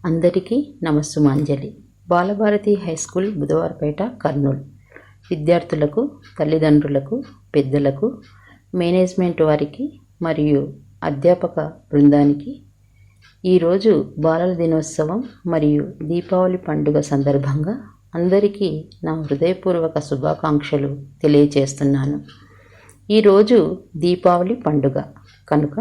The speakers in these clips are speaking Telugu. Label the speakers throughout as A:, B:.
A: అందరికీ నమస్సుమాంజలి. బాలభారతి హైస్కూల్, బుధవారపేట, కర్నూలు. విద్యార్థులకు, తల్లిదండ్రులకు, పెద్దలకు, మేనేజ్మెంట్ వారికి మరియు అధ్యాపక బృందానికి ఈరోజు బాలల దినోత్సవం మరియు దీపావళి పండుగ సందర్భంగా అందరికీ నా హృదయపూర్వక శుభాకాంక్షలు తెలియజేస్తున్నాను. ఈరోజు దీపావళి పండుగ కనుక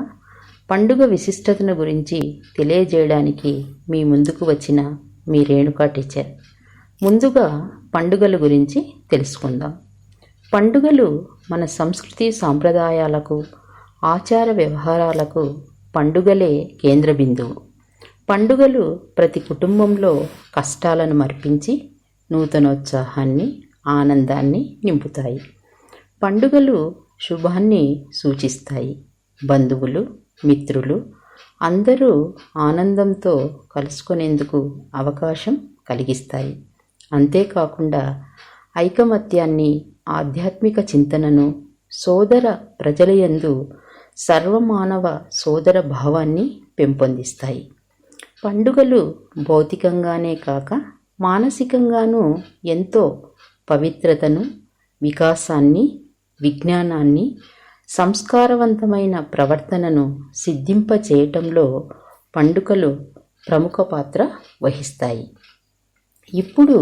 A: పండుగ విశిష్టతను గురించి తెలియజేయడానికి మీ ముందుకు వచ్చిన మీ రేణుకా టీచర్. ముందుగా పండుగల గురించి తెలుసుకుందాం. పండుగలు మన సంస్కృతి సాంప్రదాయాలకు, ఆచార వ్యవహారాలకు పండుగలే కేంద్ర బిందువు. పండుగలు ప్రతి కుటుంబంలో కష్టాలను మర్పించి నూతనోత్సాహాన్ని, ఆనందాన్ని నింపుతాయి. పండుగలు శుభాన్ని సూచిస్తాయి. బంధువులు, మిత్రులు అందరూ ఆనందంతో కలుసుకునేందుకు అవకాశం కలిగిస్తాయి. అంతేకాకుండా ఐకమత్యాన్ని, ఆధ్యాత్మిక చింతనను, సోదర ప్రజలయందు సర్వమానవ సోదర భావాన్ని పెంపొందిస్తాయి. పండుగలు భౌతికంగానే కాక మానసికంగానూ ఎంతో పవిత్రతను, వికాసాన్ని, విజ్ఞానాన్ని, సంస్కారవంతమైన ప్రవర్తనను సిద్ధింపచేయటంలో పండుగలు ప్రముఖ పాత్ర వహిస్తాయి. ఇప్పుడు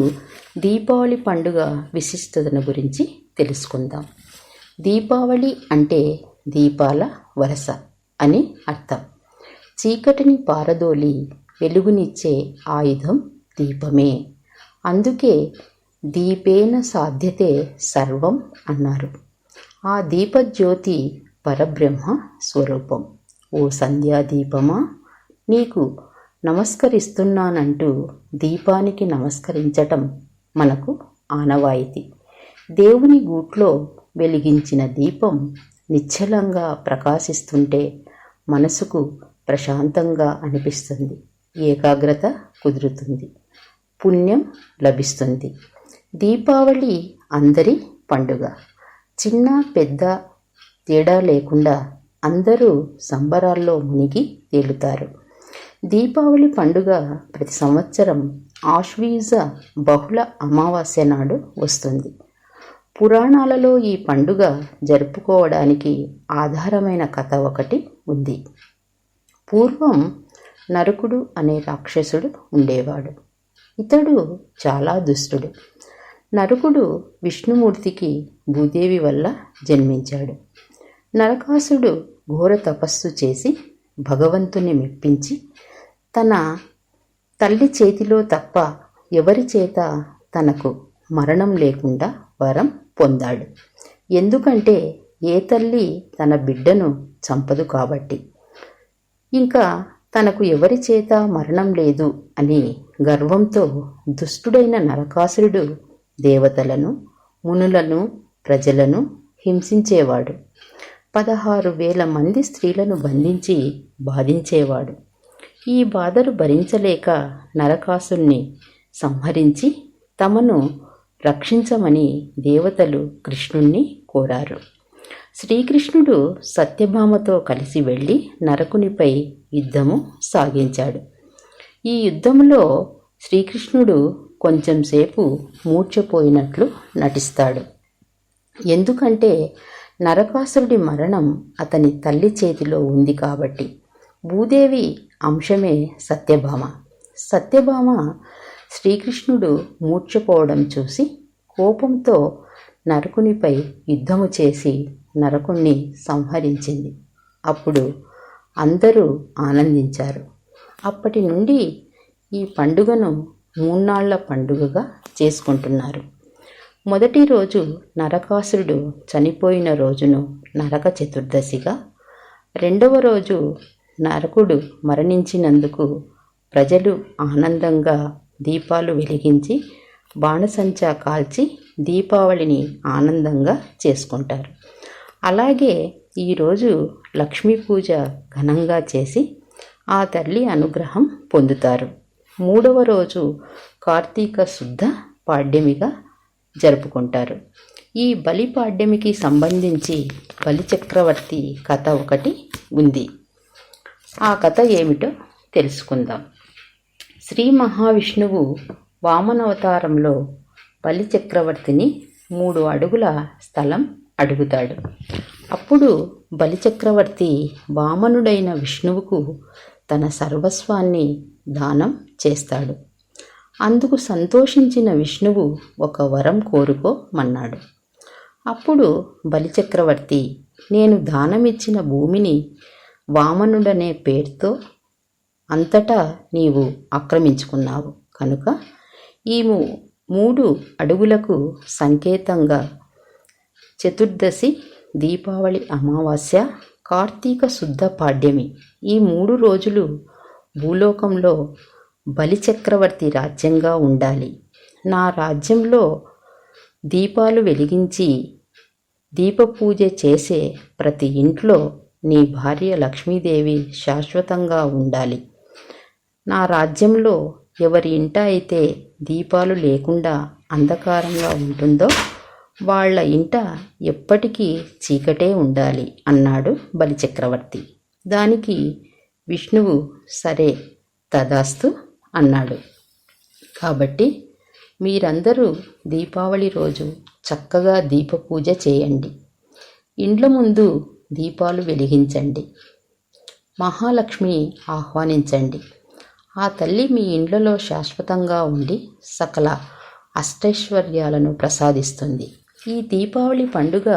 A: దీపావళి పండుగ విశిష్టతను గురించి తెలుసుకుందాం. దీపావళి అంటే దీపాల వరస అని అర్థం. చీకటిని పారదోలి వెలుగునిచ్చే ఆయుధం దీపమే. అందుకే దీపేన సాధ్యతే సర్వం అన్నారు. ఆ దీపజ్యోతి పరబ్రహ్మ స్వరూపం. ఓ సంధ్యాదీపమా, నీకు నమస్కరిస్తున్నానంటూ దీపానికి నమస్కరించటం మనకు ఆనవాయితీ. దేవుని గూట్లో వెలిగించిన దీపం నిశ్చలంగా ప్రకాశిస్తుంటే మనసుకు ప్రశాంతంగా అనిపిస్తుంది. ఏకాగ్రత కుదురుతుంది, పుణ్యం లభిస్తుంది. దీపావళి అందరి పండుగ. చిన్న పెద్ద తేడా లేకుండా అందరూ సంబరాల్లో మునిగి తేలుతారు. దీపావళి పండుగ ప్రతి సంవత్సరం ఆశ్వీజ బహుళ అమావాస్య నాడు వస్తుంది. పురాణాలలో ఈ పండుగ జరుపుకోవడానికి ఆధారమైన కథ ఒకటి ఉంది. పూర్వం నరకుడు అనే రాక్షసుడు ఉండేవాడు. ఇతడు చాలా దుష్టుడు. నరకుడు విష్ణుమూర్తికి భూదేవి వల్ల జన్మించాడు. నరకాసుడు ఘోర తపస్సు చేసి భగవంతుని మెప్పించి తన తల్లి చేతిలో తప్ప ఎవరి చేత తనకు మరణం లేకుండా వరం పొందాడు. ఎందుకంటే ఏ తల్లి తన బిడ్డను చంపదు కాబట్టి. ఇంకా తనకు ఎవరి చేత మరణం లేదు అని గర్వంతో దుష్టుడైన నరకాసురుడు దేవతలను, మునులను, ప్రజలను హింసించేవాడు. 16,000 మంది స్త్రీలను బంధించి బాధించేవాడు. ఈ బాధలు భరించలేక నరకాసుని సంహరించి తమను రక్షించమని దేవతలు కృష్ణుణ్ణి కోరారు. శ్రీకృష్ణుడు సత్యభామతో కలిసి వెళ్ళి నరకునిపై యుద్ధము సాగించాడు. ఈ యుద్ధంలో శ్రీకృష్ణుడు కొంచెంసేపు మూర్ఛపోయినట్లు నటిస్తాడు. ఎందుకంటే నరకాసురుడి మరణం అతని తల్లి చేతిలో ఉంది కాబట్టి. భూదేవి అంశమే సత్యభామ. సత్యభామ శ్రీకృష్ణుడు మూర్ఛపోవడం చూసి కోపంతో నరకునిపై యుద్ధము చేసి నరకుణ్ణి సంహరించింది. అప్పుడు అందరూ ఆనందించారు. అప్పటి నుండి ఈ పండుగను 3 నాళ్ల పండుగగా చేసుకుంటున్నారు. మొదటి రోజు నరకాసురుడు చనిపోయిన రోజును నరక చతుర్దశిగా, రెండవ రోజు నరకుడు మరణించినందుకు ప్రజలు ఆనందంగా దీపాలు వెలిగించి బాణసంచా కాల్చి దీపావళిని ఆనందంగా చేసుకుంటారు. అలాగే ఈరోజు లక్ష్మీ పూజ ఘనంగా చేసి ఆ తల్లి అనుగ్రహం పొందుతారు. మూడవ రోజు కార్తీక శుద్ధ పాడ్యమిగా జరుపుకుంటారు. ఈ బలి పాడ్యమికి సంబంధించి బలిచక్రవర్తి కథ ఒకటి ఉంది. ఆ కథ ఏమిటో తెలుసుకుందాం. శ్రీ మహావిష్ణువు వామనావతారంలో బలి చక్రవర్తిని 3 అడుగుల స్థలం అడుగుతాడు. అప్పుడు బలిచక్రవర్తి వామనుడైన విష్ణువుకు తన సర్వస్వాన్ని దానం అందుకు సంతోషించిన విష్ణువు ఒక వరం కోరుకోమన్నాడు. అప్పుడు బలిచక్రవర్తి, నేను దానమిచ్చిన భూమిని వామనుడనే పేరుతో అంతటా నీవు ఆక్రమించుకున్నావు కనుక ఈ 3 అడుగులకు సంకేతంగా చతుర్దశి, దీపావళి అమావాస్య, కార్తీక శుద్ధ పాడ్యమి ఈ 3 రోజులు భూలోకంలో బలిచక్రవర్తి రాజ్యంగా ఉండాలి. నా రాజ్యంలో దీపాలు వెలిగించి దీపపూజ చేసే ప్రతి ఇంట్లో నీ భార్య లక్ష్మీదేవి శాశ్వతంగా ఉండాలి. నా రాజ్యంలో ఎవరి ఇంట అయితే దీపాలు లేకుండా అంధకారంగా ఉంటుందో వాళ్ళ ఇంట ఎప్పటికీ చీకటే ఉండాలి అన్నాడు బలిచక్రవర్తి. దానికి విష్ణువు సరే తదాస్తు అన్నాడు. కాబట్టి మీరందరూ దీపావళి రోజు చక్కగా దీపపూజ చేయండి. ఇండ్ల ముందు దీపాలు వెలిగించండి. మహాలక్ష్మిని ఆహ్వానించండి. ఆ తల్లి మీ ఇండ్లలో శాశ్వతంగా ఉండి సకల అష్టైశ్వర్యాలను ప్రసాదిస్తుంది. ఈ దీపావళి పండుగ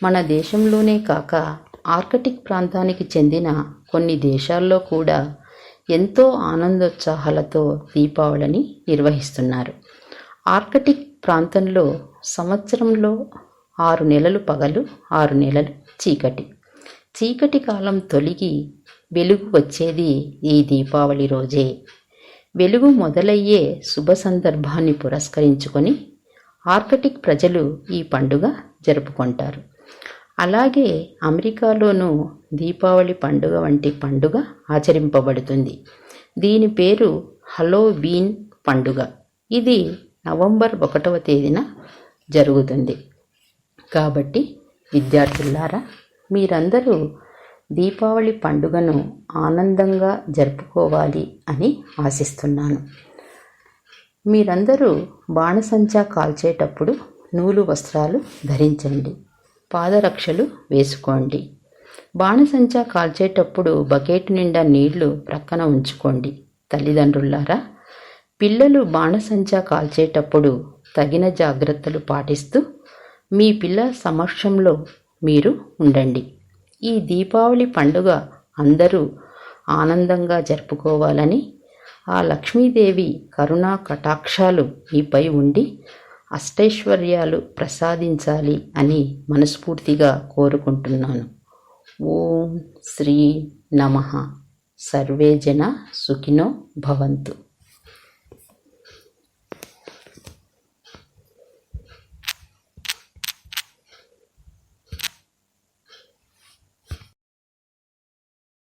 A: మన దేశంలోనే కాక ఆర్కిటిక్ ప్రాంతానికి చెందిన కొన్ని దేశాల్లో కూడా ఎంతో ఆనందోత్సాహాలతో దీపావళిని నిర్వహిస్తున్నారు. ఆర్కిటిక్ ప్రాంతంలో సంవత్సరంలో 6 నెలలు పగలు, 6 నెలలు చీకటి. చీకటి కాలం తొలగి వెలుగు వచ్చేది ఈ దీపావళి రోజే. వెలుగు మొదలయ్యే శుభ సందర్భాన్ని పురస్కరించుకొని ఆర్కిటిక్ ప్రజలు ఈ పండుగ జరుపుకుంటారు. అలాగే అమెరికాలోనూ దీపావళి పండుగ వంటి పండుగ ఆచరింపబడుతుంది. దీని పేరు హలోవీన్ పండుగ. ఇది నవంబర్ 1వ తేదీన జరుగుతుంది. కాబట్టి విద్యార్థులారా, మీరందరూ దీపావళి పండుగను ఆనందంగా జరుపుకోవాలి అని ఆశిస్తున్నాను. మీరందరూ బాణసంచా కాల్చేటప్పుడు నూలు వస్త్రాలు ధరించండి. పాదరక్షలు వేసుకోండి. బాణసంచా కాల్చేటప్పుడు బకెట్ నిండా నీళ్లు ప్రక్కన ఉంచుకోండి. తల్లిదండ్రులారా, పిల్లలు బాణసంచా కాల్చేటప్పుడు తగిన జాగ్రత్తలు పాటిస్తూ మీ పిల్లల సమక్షంలో మీరు ఉండండి. ఈ దీపావళి పండుగ అందరూ ఆనందంగా జరుపుకోవాలని, ఆ లక్ష్మీదేవి కరుణా కటాక్షాలు మీపై ఉండి అష్టైశ్వర్యాలు ప్రసాదించాలి అని మనస్ఫూర్తిగా కోరుకుంటున్నాను. ఓం శ్రీ నమః. సర్వే జన సుఖినో భవంతు.